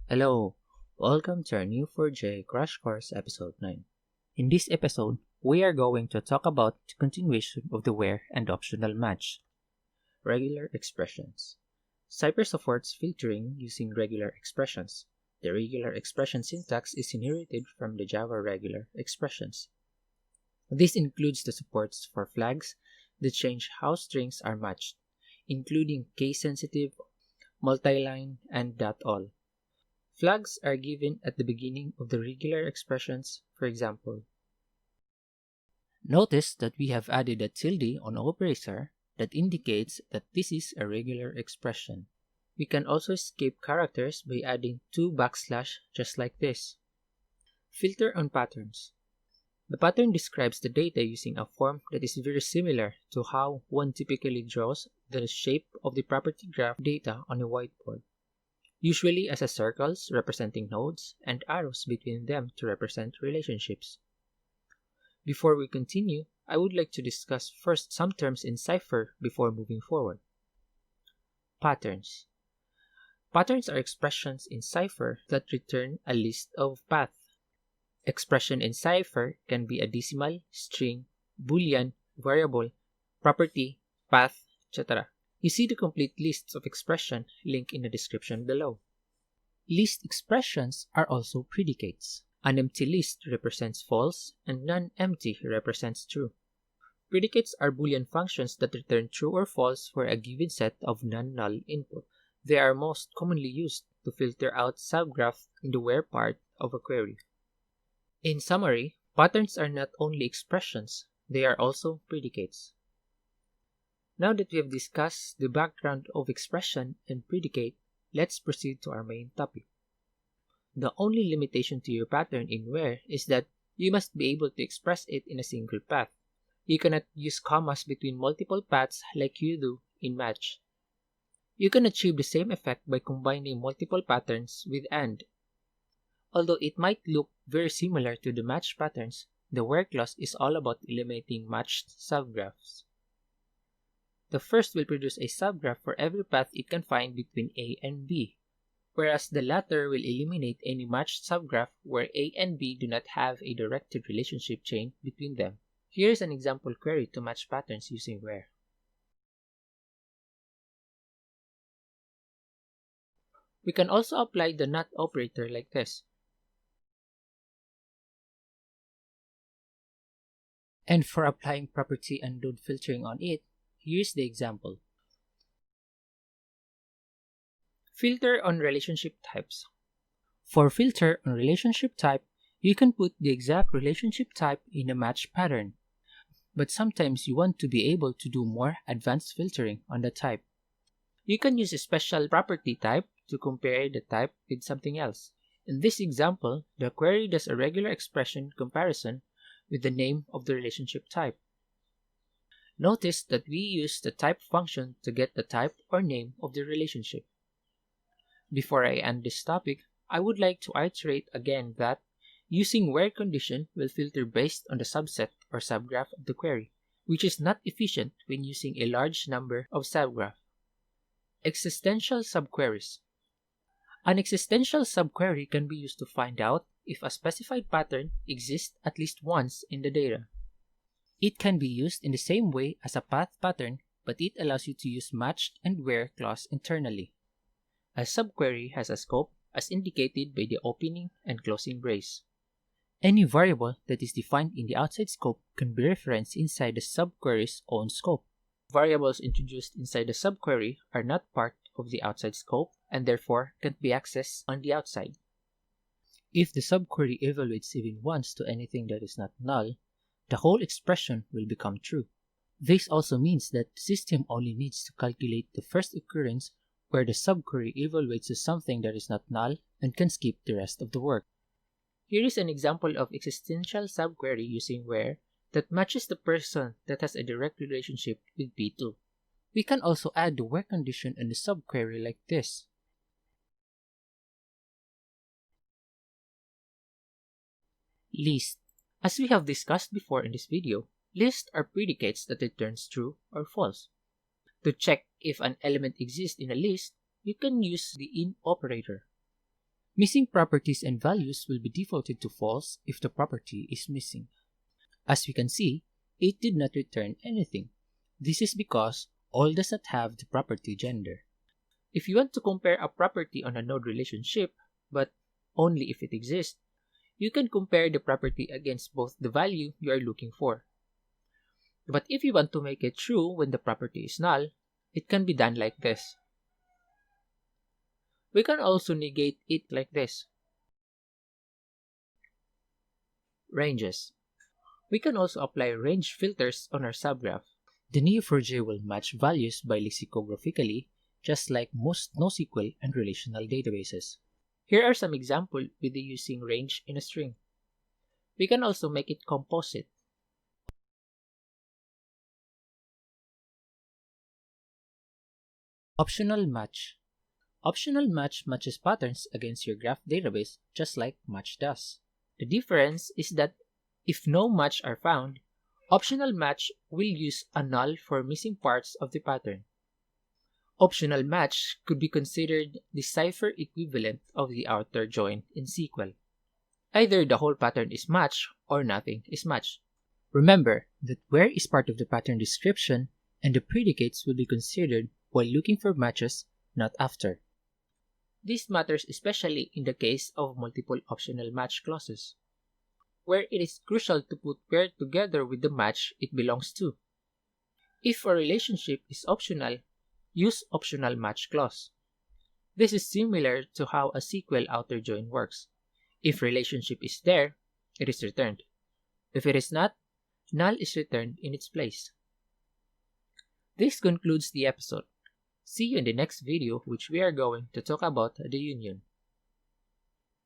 Hello, welcome to our Neo4j Crash Course Episode 9. In this episode, we are going to talk about the continuation of the where and optional match. Regular expressions. Cypher supports filtering using regular expressions. The regular expression syntax is inherited from the Java regular expressions. This includes the supports for flags that change how strings are matched, including case-sensitive, multi-line, and .all. Flags are given at the beginning of the regular expressions, for example. Notice that we have added a tilde on operator that indicates that this is a regular expression. We can also escape characters by adding 2 backslash just like this. Filter on patterns. The pattern describes the data using a form that is very similar to how one typically draws the shape of the property graph data on a whiteboard, usually as circles representing nodes and arrows between them to represent relationships. Before we continue, I would like to discuss first some terms in Cypher before moving forward. Patterns. Patterns are expressions in Cypher that return a list of paths. Expression in Cypher can be a decimal, string, boolean, variable, property, path, etc. You see the complete lists of expression linked in the description below. List expressions are also predicates. An empty list represents false and non-empty represents true. Predicates are Boolean functions that return true or false for a given set of non-null input. They are most commonly used to filter out subgraphs in the where part of a query. In summary, patterns are not only expressions, they are also predicates. Now that we have discussed the background of expression and predicate, let's proceed to our main topic. The only limitation to your pattern in where is that you must be able to express it in a single path. You cannot use commas between multiple paths like you do in match. You can achieve the same effect by combining multiple patterns with AND. Although it might look very similar to the match patterns, the where clause is all about eliminating matched subgraphs. The first will produce a subgraph for every path it can find between A and B, whereas the latter will eliminate any matched subgraph where A and B do not have a directed relationship chain between them. Here is an example query to match patterns using where. We can also apply the NOT operator like this. And for applying property and node filtering on it, here's the example. Filter on relationship types. For filter on relationship type, you can put the exact relationship type in a match pattern. But sometimes you want to be able to do more advanced filtering on the type. You can use a special property type to compare the type with something else. In this example, the query does a regular expression comparison with the name of the relationship type. Notice that we use the type function to get the type or name of the relationship. Before I end this topic, I would like to iterate again that using where condition will filter based on the subset or subgraph of the query, which is not efficient when using a large number of subgraphs. Existential subqueries. An existential subquery can be used to find out if a specified pattern exists at least once in the data. It can be used in the same way as a path pattern, but it allows you to use matched and where clause internally. A subquery has a scope as indicated by the opening and closing brace. Any variable that is defined in the outside scope can be referenced inside the subquery's own scope. Variables introduced inside the subquery are not part of the outside scope and therefore can't be accessed on the outside. If the subquery evaluates even once to anything that is not null, the whole expression will become true. This also means that the system only needs to calculate the first occurrence where the subquery evaluates to something that is not null and can skip the rest of the work. Here is an example of existential subquery using where that matches the person that has a direct relationship with P2. We can also add the where condition in the subquery like this. List. As we have discussed before in this video, lists are predicates that returns true or false. To check if an element exists in a list, you can use the in operator. Missing properties and values will be defaulted to false if the property is missing. As we can see, it did not return anything. This is because all does not have the property gender. If you want to compare a property on a node relationship, but only if it exists, you can compare the property against both the value you are looking for. But if you want to make it true when the property is null, it can be done like this. We can also negate it like this. Ranges. We can also apply range filters on our subgraph. The Neo4j will match values by lexicographically, just like most NoSQL and relational databases. Here are some examples with using range in a string. We can also make it composite. Optional match. Optional match matches patterns against your graph database just like match does. The difference is that if no match are found, optional match will use a null for missing parts of the pattern. Optional match could be considered the Cypher equivalent of the outer join in SQL. Either the whole pattern is matched or nothing is matched. Remember that where is part of the pattern description and the predicates will be considered while looking for matches, not after. This matters especially in the case of multiple optional match clauses, where it is crucial to put where together with the match it belongs to. If a relationship is optional, use optional match clause. This is similar to how a SQL outer join works. If relationship is there, it is returned. If it is not, null is returned in its place. This concludes the episode. See you in the next video, which we are going to talk about the union.